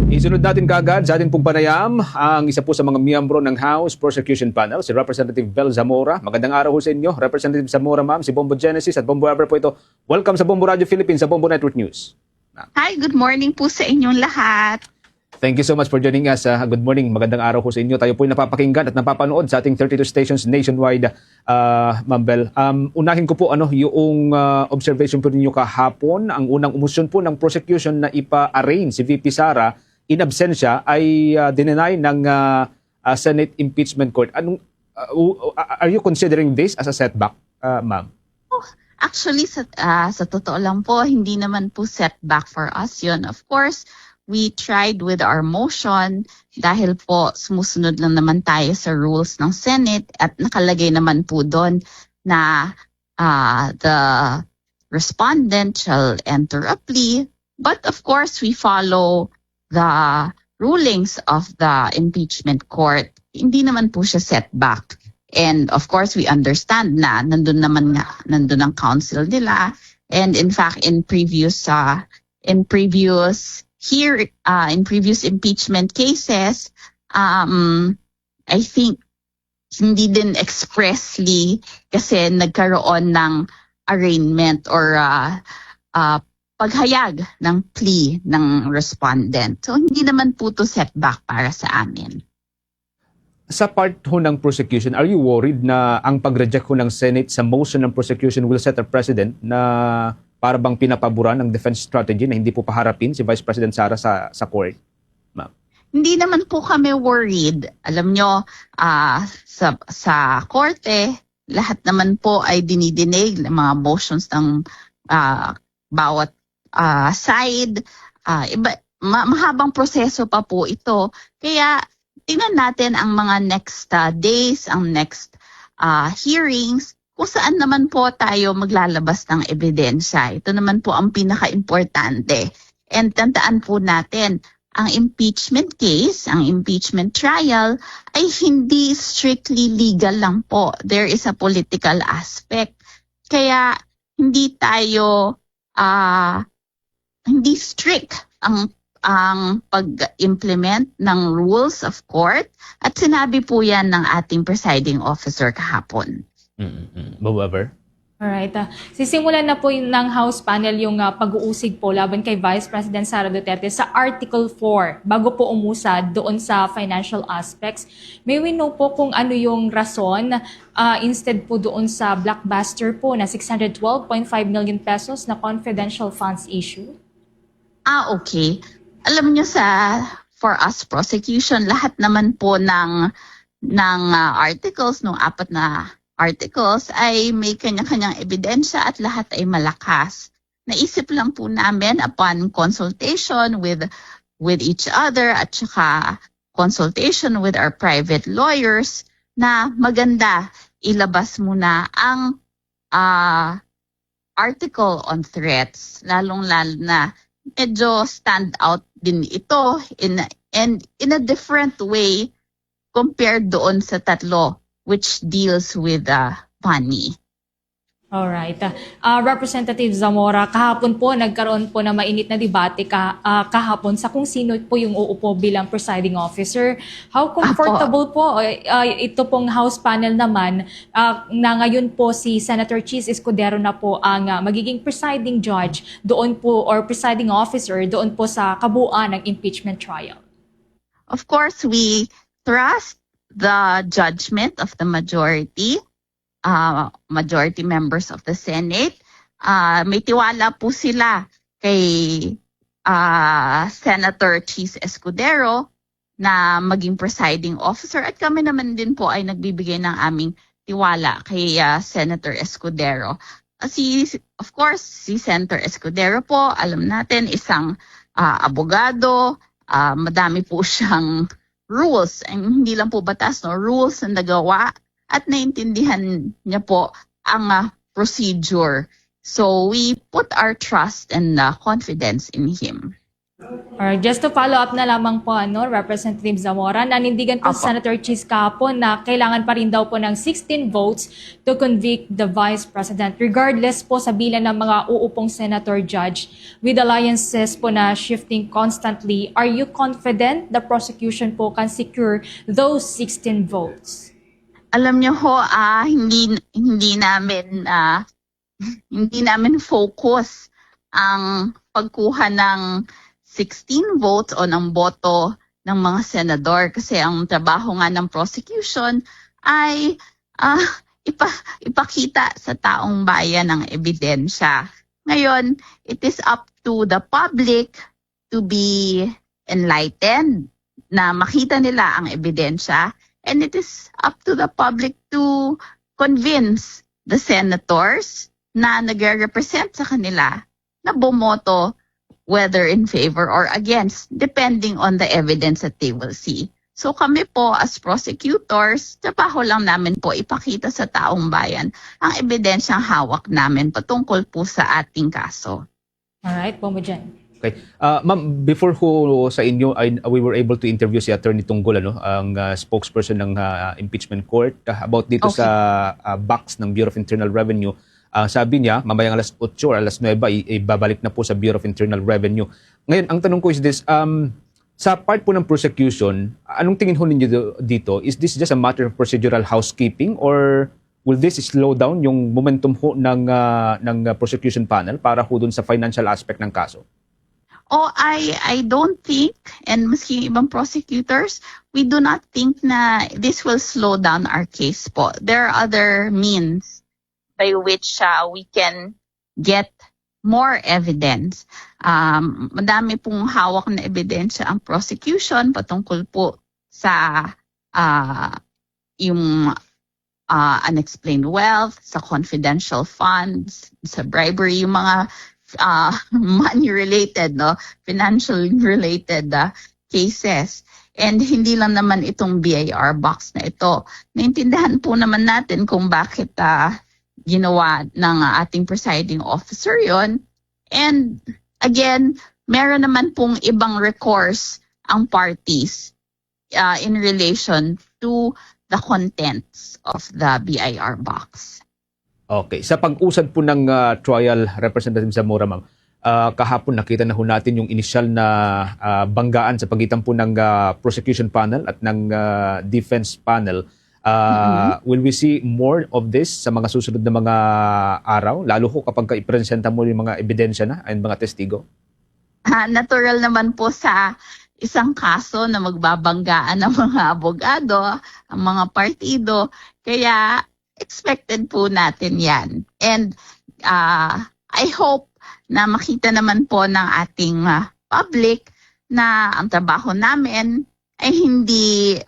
Isunod natin kaagad sa ating pong panayam ang isa po sa mga miyembro ng House Prosecution Panel, si Representative Bel Zamora. Magandang araw ho sa inyo, Representative Zamora, ma'am, si Bombo Genesis at Bombo Ever po ito. Welcome sa Bombo Radio Philippines, sa Bombo Network News. Hi, good morning po sa inyong lahat. Thank you so much for joining us. Good morning, magandang araw ho sa inyo. Tayo po ay napapakinggan at napapanood sa ating 32 stations nationwide, Ma'am Bel. Unahin ko po yung observation po ninyo kahapon. Ang unang umusyon po ng prosecution na ipa-arraign si VP Sara in absentia ay dinenay ng Senate Impeachment Court. Are you considering this as a setback, ma'am? Actually, sa totoo lang po, hindi naman po setback for us yun. Of course, we tried with our motion dahil po sumusunod lang naman tayo sa rules ng Senate at nakalagay naman po doon na the respondent shall enter a plea. But of course, we follow the rulings of the impeachment court. Hindi naman po siya setback. And of course, we understand na nandun ang counsel nila. And in fact, in previous impeachment cases, I think hindi din expressly kasi nagkaroon ng arraignment or paghayag ng plea ng respondent. So hindi naman po to setback para sa amin. Sa part ho ng prosecution, are you worried na ang pag-reject ho ng Senate sa motion ng prosecution will set a precedent na para bang pinapaboran ng defense strategy na hindi po paharapin si Vice President Sara sa court? Ma'am. Hindi naman po kami worried. Alam nyo, sa korte, lahat naman po ay dinidinig ng mga motions ng bawat side. Mahabang proseso pa po ito. Kaya tingnan natin ang mga next days, ang next hearings, kung saan naman po tayo maglalabas ng ebidensya. Ito naman po ang pinaka-importante. And tandaan po natin, ang impeachment case, ang impeachment trial, ay hindi strictly legal lang po. There is a political aspect. Kaya hindi tayo, hindi strict ang pag-implement ng rules of court. At sinabi po yan ng ating presiding officer kahapon. However, alright. Sisimulan na po ng House panel yung pag-uusig po laban kay Vice President Sara Duterte sa Article 4 bago po umusad doon sa financial aspects. May we know po kung ano yung rason instead po doon sa blockbuster po na 612.5 million pesos na confidential funds issue? Okay. Alam niyo for us prosecution, lahat naman po ng articles, nung 4 na articles ay may kanya-kanyang ebidensya at lahat ay malakas. Naisip lang po namin upon consultation with each other at saka consultation with our private lawyers na maganda ilabas muna ang article on threats, lalong-lalo na medyo stand out din ito in a different way compared doon sa tatlo which deals with money. Alright. Representative Zamora, kahapon po nagkaroon po na mainit na debate kahapon sa kung sino po yung uupo bilang presiding officer. How comfortable po ito pong House panel naman na ngayon po si Senator Chis Escudero na po ang magiging presiding judge doon po or presiding officer doon po sa kabuuan ng impeachment trial? Of course, we trust the judgment of the majority members of the Senate. May tiwala po sila kay Senator Chis Escudero na maging presiding officer at kami naman din po ay nagbibigay ng aming tiwala kay Senator Escudero. Of course, si Senator Escudero po, alam natin, isang abogado, madami po siyang rules, hindi lang po batas, rules na nagawa at naintindihan niya po ang procedure. So we put our trust and confidence in him. Alright, just to follow up na lamang po, Representative Zamora, nanindigan po Apo. Senator Cheese kahapon na kailangan pa rin daw po ng 16 votes to convict the Vice President, regardless po sa bilang ng mga uupong Senator Judge. With alliances po na shifting constantly, are you confident the prosecution po can secure those 16 votes? Alam niyo ho, hindi namin focus ang pagkuha ng 16 votes o ng boto ng mga senador kasi ang trabaho nga ng prosecution ay ipakita sa taong bayan ang ebidensya. Ngayon, it is up to the public to be enlightened, na makita nila ang ebidensya, and it is up to the public to convince the senators na nagre-represent sa kanila na bumoto whether in favor or against, depending on the evidence that they will see. So kami po as prosecutors, trabaho lang namin po ipakita sa taong bayan ang ebidensyang hawak namin patungkol po sa ating kaso. Alright, po mo dyan. Okay. Ma'am, before ho sa inyo, we were able to interview si Attorney Tunggol, ang spokesperson ng impeachment court, about dito Okay. sa box ng Bureau of Internal Revenue. Sabi niya, mamayang alas 8 or alas 9, ibabalik na po sa Bureau of Internal Revenue. Ngayon, ang tanong ko is this, sa part po ng prosecution, anong tingin ho ninyo dito? Is this just a matter of procedural housekeeping or will this slow down yung momentum ho ng prosecution panel para ho dun sa financial aspect ng kaso? Oh, I don't think, and maski ibang prosecutors, we do not think na this will slow down our case po. There are other means by which we can get more evidence. Madami pong hawak na ebidensya ang prosecution patungkol po sa yung unexplained wealth, sa confidential funds, sa bribery, yung mga money-related, financial-related cases. And hindi lang naman itong BIR box na ito. Naintindihan po naman natin kung bakit ginawa ng ating presiding officer yon. And again, meron naman pong ibang recourse ang parties in relation to the contents of the BIR box. Okay. Sa pag-usad po ng trial, Representative Zamora, ma'am, kahapon nakita na ho natin yung initial na banggaan sa pagitan po ng prosecution panel at ng defense panel. Will we see more of this sa mga susunod na mga araw? Lalo ho kapag ipresenta mo yung mga ebidensya na ay mga testigo? Natural naman po sa isang kaso na magbabanggaan ng mga abogado, ang mga partido. Kaya expected po natin yan. And I hope na makita naman po ng ating public na ang trabaho namin ay hindi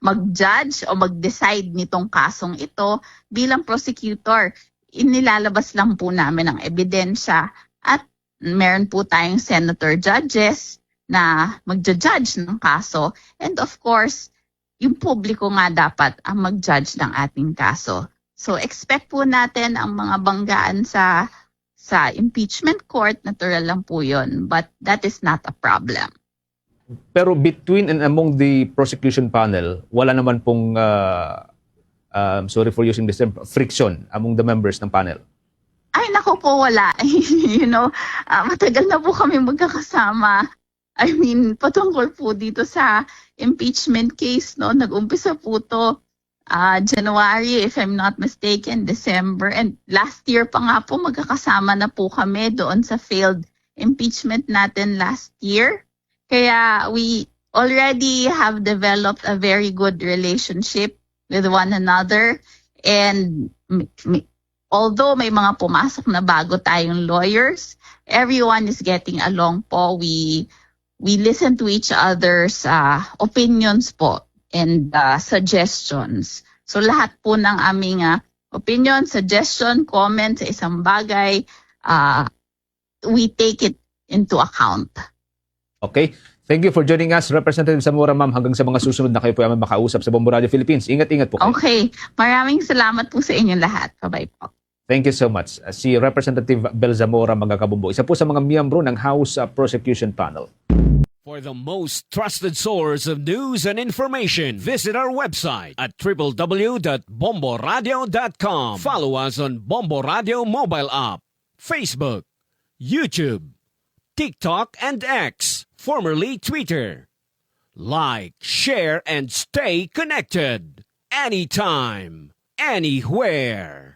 mag-judge o mag-decide nitong kasong ito. Bilang prosecutor, inilalabas lang po namin ang ebidensya at meron po tayong senator judges na magja-judge ng kaso. And of course, yung publiko nga dapat ang mag-judge ng ating kaso. So expect po natin ang mga banggaan sa impeachment court, natural lang po yun. But that is not a problem. Pero between and among the prosecution panel, wala naman pong, sorry for using this term, friction among the members ng panel? Ay, naku po, wala. Matagal na po kami magkakasama. I mean, patungkol po dito sa impeachment case, nag-umpisa po to January, if I'm not mistaken, December. And last year pa nga po, magkakasama na po kami doon sa failed impeachment natin last year. Kaya we already have developed a very good relationship with one another. And although may mga pumasok na bago tayong lawyers, everyone is getting along po. We listen to each other's opinions po and suggestions. So lahat po ng aming opinion, suggestion, comment sa isang bagay, we take it into account. Okay. Thank you for joining us, Representative Zamora, ma'am. Hanggang sa mga susunod na kayo po ay makausap sa Bombo Radio Philippines. Ingat-ingat po kayo. Okay. Maraming salamat po sa inyong lahat. Bye-bye po. Thank you so much. Si Representative Bel Zamora, mga kabumbo, isa po sa mga miyembro ng House Prosecution Panel. For the most trusted source of news and information, visit our website at www.bomboradio.com. Follow us on Bombo Radio mobile app, Facebook, YouTube, TikTok, and X, formerly Twitter. Like, share, and stay connected. Anytime, anywhere.